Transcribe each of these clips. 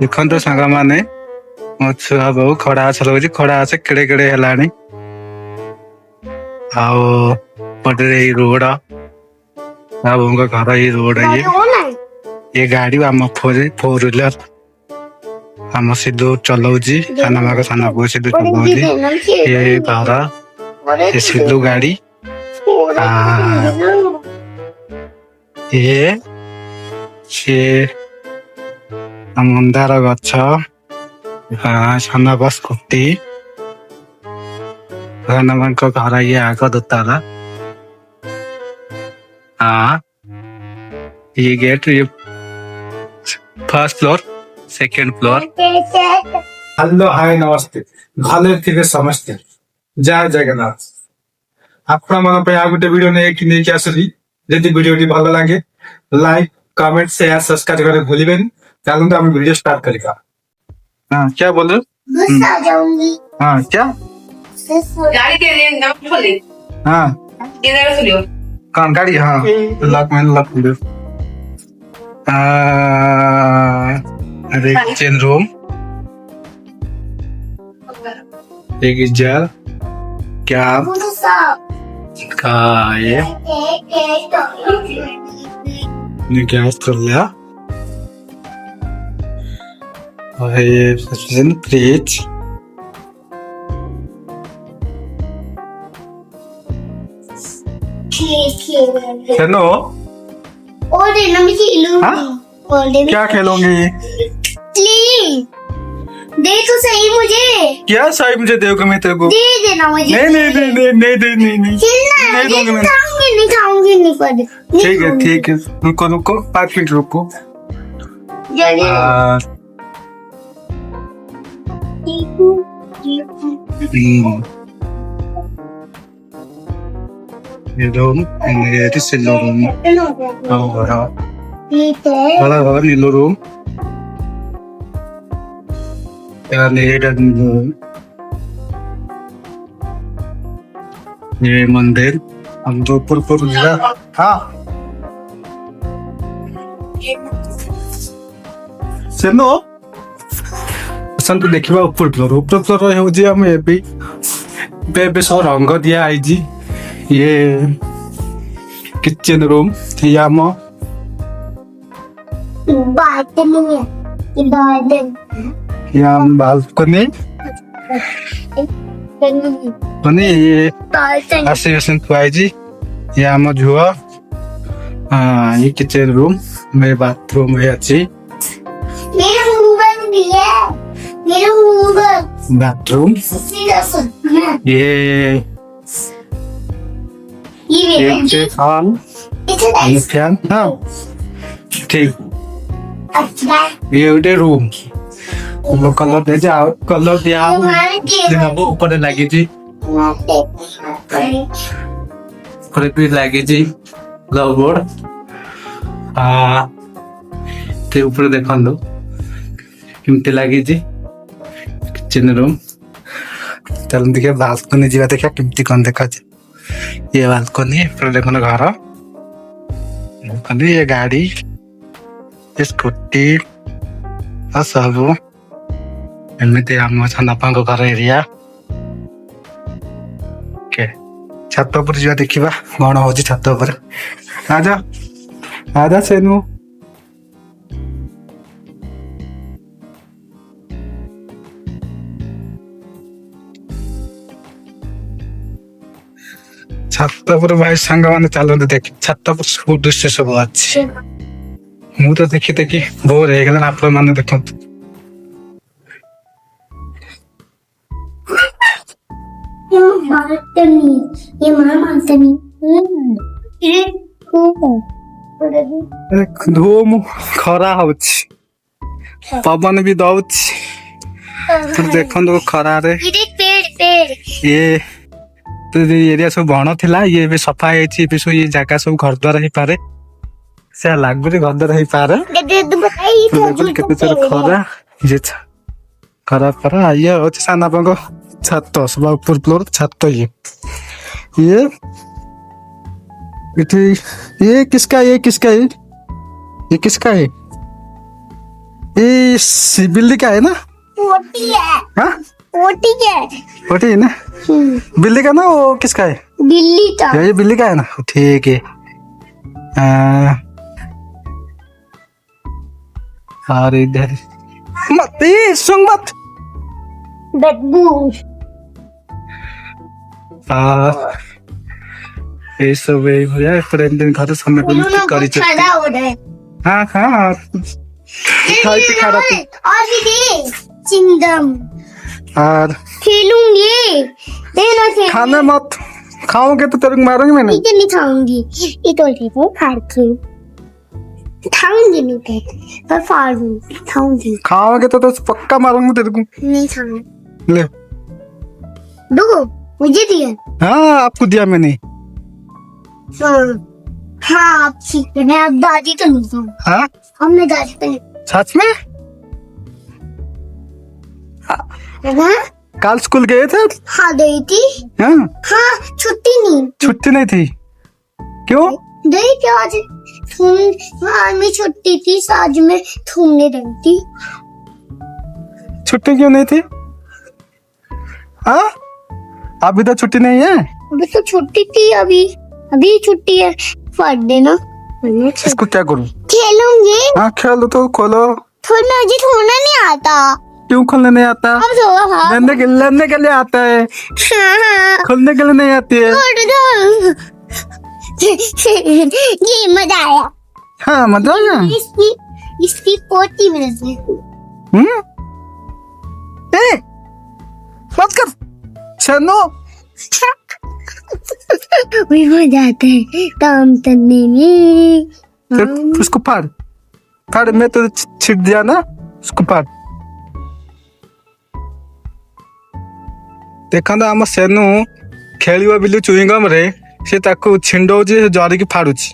देखो सांग मैंने मो छुआ बहु खड़ा गछ लगे खड़ा गछ केड़े केड़े है पटे रोड बाबू घर ये रोड ये गाड़ी आम फोर व्हीलर आम सिद्धू चलाऊँगी साना को साना पुଅ सिद्धू चलाऊँगी ये घर ये सिद्धू गाड़ी ये मंदार गछ साना बस स्कूटी साना घर ये आग दोताला ये गेट ये first floor second floor. Hello hi नमस्ते भले थे समस्ते जय जगन्नाथ आपण मन पे आ गोटे वीडियो नहीं आसली जदि वीडियो भल लगे लाइक कमेंट शेयर सब्सक्राइब करने भूलिबेन। चलो हम वीडियो स्टार्ट करेगा। हाँ क्या बोल रहे हो? हाँ क्या गाड़ी के लिए नाम खोले हाँ किधर सुनियो कौन गाड़ी हाँ लॉक में लॉक खोलो अरे किचन रूम एक जार क्या का ये गैस कर लिया और ये फ्रिज हेलो क्या खेलोगी? दे तो सही मुझे। क्या सही मुझे दोगे? मैं तेरे को दे देना मुझे। नहीं दूंगी मैं। खाऊंगी नहीं पर। ठीक है रुको 5 मिनट रुको। ये रूम ये सिल्लो रूम बड़ा घर नीलो रूम ये मंदिर हम जोधपुर जिला हाँ सुनो संत देखा ऊपर फ्लोर हूँ सब रंग दिया आई ये किचन रूम ये आम बालकनी ये आशीर्वाद खुआई ये आम झुआ ये किचन रूम मेरे बाथरूम है अच्छी बाथरूम ये फैन हाँ ठीक ये गोटे रूम कलर दे जाओ कलर दिया ऊपर लगी लगी ग्लव बोर्ड ते ऊपर देखो केमती लगी किचन रूम चल देखिए बालकनी जा देखा केमती कौन देखा ये बालकनी देखो घर ये गाड़ी ये स्कूटी सब एमती आम छापा घर एरिया छात पर जा देखा कौन हो छात पर आजा सेनु छात पर भाई सांग मैंने चलते देख छात पर सब दृश्य सब अच्छी मु तो देखी देखी बोर हो गला आप मैंने देखो धूम खरा हो पवन भी दौच देखो खरा रे ये तो एरिया सब बण थिला ये भी सफा है ये जगह सब घर द्वार ही पारे से लागुरी घर द्वार ही पारे केते चोर खरा ये खरा खरा ये होचे साना पंगो छत सब ऊपर फ्लोर छत ये ये किसका है ये किसका है ये बिल्ली का है ना? पोटी है। हाँ पोटी है। पोटी है ना? बिल्ली का ना, वो किसका है? बिल्ली का। ये बिल्ली का है ना? ठीक है। और इधर मत सुन मत। बदबू। ये सब भैया फ्रेंड दिन घर समय को करी चुकी। खड़ा हो रहा है। हाँ हाँ खाई पी खा रहा और दीदी चिंगम और खेलूंगी। देना खेल। खाने मत, खाओगे तो तेरे को मारूंगी मैंने। ठीक है नहीं खाऊंगी। ये तो देखो फाड़ के खाऊंगी नहीं थे पर फाड़ूंगी खाऊंगी। खाओगे तो पक्का मारूंगी तेरे को। नहीं खाऊंगी। ले दो मुझे दिया। हाँ आपको दिया मैंने। हाँ आप ठीक है। मैं अब दादी तो नहीं खाऊंगी। हाँ हमने दादी तो नहीं। सच में? हाँ कल स्कूल गए थे? हाँ गई थी। हाँ हाँ छुट्टी नहीं। छुट्टी नहीं थी क्यों? गई क्या आज? हाँ मैं छुट्टी थी आज में घूमने गई थी। छुट्टी क्यों नहीं थी? हाँ अभी तो छुट्टी नहीं है। अभी तो छुट्टी थी। अभी छुट्टी है। पढ़ देना। इसको क्या करूं? खेलूंगी। हाँ खेलो तो खोलो। थोड़ा मुझे थोड़ा नहीं आता। क्यों खोलने नहीं आता? अब थोड़ा हाँ। लेने के लिए आता है, हाँ खोलने के लिए नहीं आती है। छोड़ दो। ये मजा आया। हाँ मजा आया। इसकी पोती में से। मत कर चलो। वही मजा आता है काम करने में। फिर उसको फाड़ मैं तो छिट दिया ना, उसको फाड़। देखा आम सेनु खेलियो बिल्ली चुईंगम रे से ताको छिंडौजी जरिकी फाड़ुची।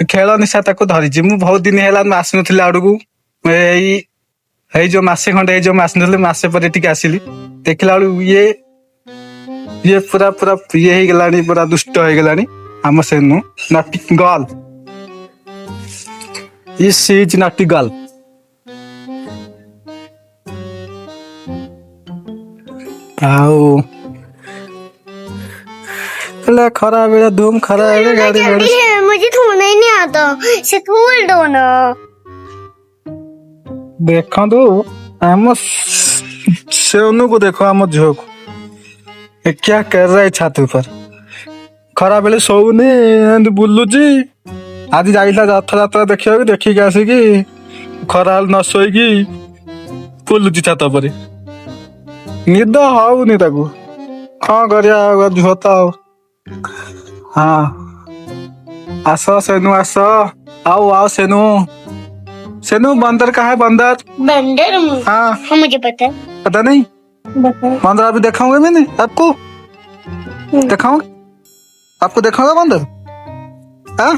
खेल निशा ताको धरिची। मु बहुत दिन हेला आस नथिला आडू एई जो मासे खंडे जो मास नथले मासे पर टिके आसिली देखला ये पूरा ये ही गलानी, पूरा दुष्ट हो गलानी आम सेनु नाटी गर्ल। ये सीज नाटी गर्ल। आओ खरा बेला धूम खरा है गाड़ी मुझे थोड़ा ही नहीं आता। स्कूल दो ना। देखा तो आम सेनु को देखो आम झील को ये क्या कर रहा है छाती पर। खरा बेले सोनी बुलुची। आज जाइला रथयात्रा देखिया देखिक आसिकी खरा न शोईकी बुलुची छात पर। निद हाउनी ताकू कौन करिया झोता। हाँ आस सेनु आस। आओ सेनु बंदर कहाँ है? बंदर हाँ मुझे पता नहीं। बंदर अभी दिखाऊंगा मैंने आपको। दिखाऊंगा बंदर। हाँ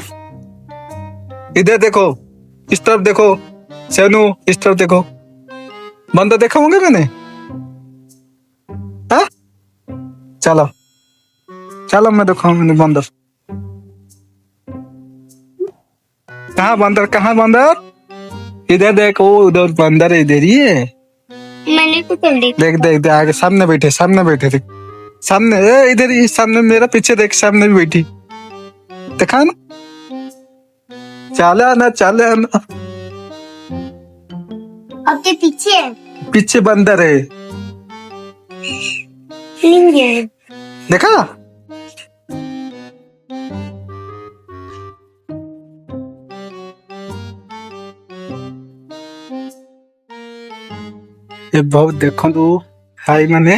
इधर देखो, इस तरफ देखो सेनु, इस तरफ देखो। बंदर दिखाऊंगा मैंने। हाँ चलो मैं दिखाऊंगा मैंने बंदर। कहाँ बंदर? इधर देखो, उधर बंदर है, इधर ही है। मैंने तो देख आगे सामने बैठे देख सामने इधर ही सामने मेरा पीछे देख सामने भी बैठी। देखा ना? चले आना आपके पीछे बंदर है। देखा? ये बहुत देखो हाई माने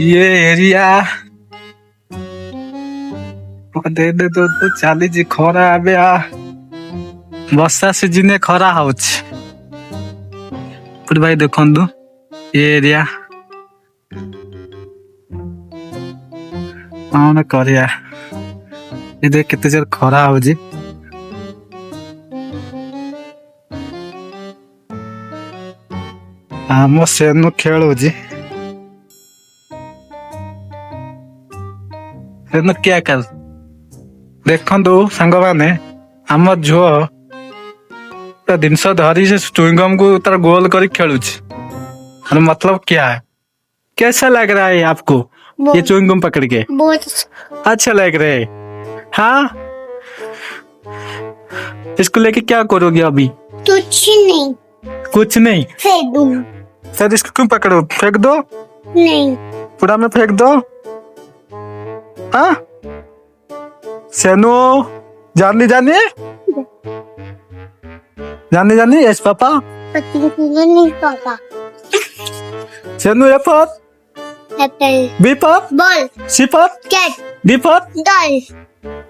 ये एरिया दे तो चली खरा आबे वर्षा सीजन खरा होट भाई देखु ये एरिया कौन करिया ये केते जोर खरा हो। आम सेनु खेल क्या कर देखु सांग माने आम झुआ गोटे जिनस धरी से चुईंगम को तार गोल कर खेलुच मतलब क्या है? कैसा लग रहा है आपको ये चुईंगम पकड़ के? बहुत अच्छा लग रहा है। हाँ, इसको लेके क्या करोगे अभी? कुछ नहीं, कुछ नहीं। फेंक दूँ। सर इसको क्यों पकड़ो? फेंक दो। नहीं, पूरा में फेंक दो। हाँ सेनु, जानी जानी जानी जानी यस पापा। पति को नहीं पापा। सेनु A for apple, B for ball, C for cat, D for doll,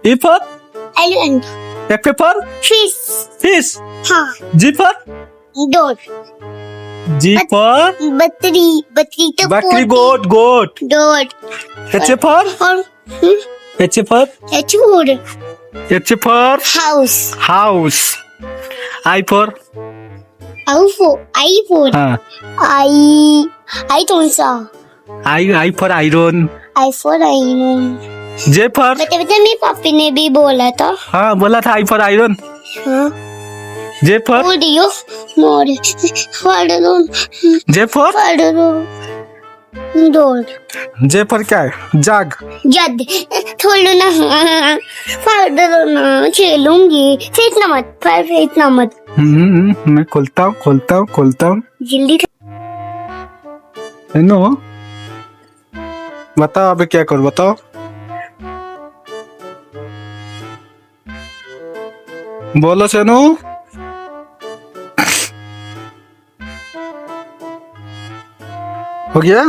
E for elephant, F for fish. Fish, हाँ, G for door, G for बकरी, बकरी तो बकरी, पोती। Goat goat, door H for और एच फॉर चूर, H for house, house, I for I for, हाँ I कौन सा? I for iron, I for iron. J for बेटे बेटे मेरे पापी ने भी बोला था। हाँ बोला था आई फॉर आयरन। हाँ, जे फॉर मोरियो मोर, फाड़ो जे फॉर फाड़ो डोर, जे फॉर क्या है? जाग। जद छोड़ो ना, फाड़ो ना, खेलूंगी। फेंकना मत, फेंकना मत, मैं खोलता हूँ। जल्दी। नो बताओ अभी क्या करो, बताओ। बोलो सेनु। हो गया?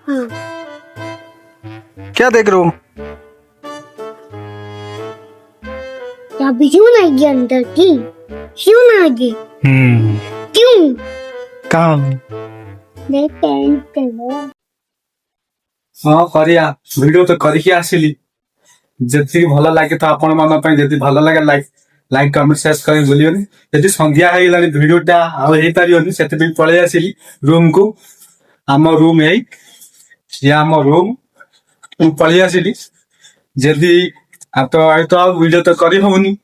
हाँ, क्या देख रहे हो? अभी क्यों ना गई अंदर की? क्यों ना गई? क्यों? काम मैं पेंट करो। हाँ करिया वीडियो तो करके आसिली जति भल लगे तो आपण मन जति भल लगे लाइक कमेंट शेयर करें भूलियोनी। यदि संध्या हो गलानी वीडियोटा आउ हे पारियोनी सेति भी पळे आसिली रूम को। आम रूम है ये आम रूम पळे आसिली जदि तो वीडियो तो करी होनी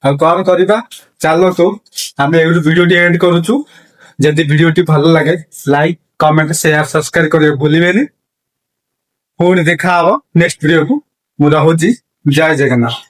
आ कौन करबा। चलो तो आम वीडियो एंड करूछु। जदि वीडियो भल लगे लाइक कमेंट शेयर सब्सक्राइब करियो भूलिबेनी। पुणी देखा नेक्स्ट वीडियो को। मुझे जय जगन्नाथ।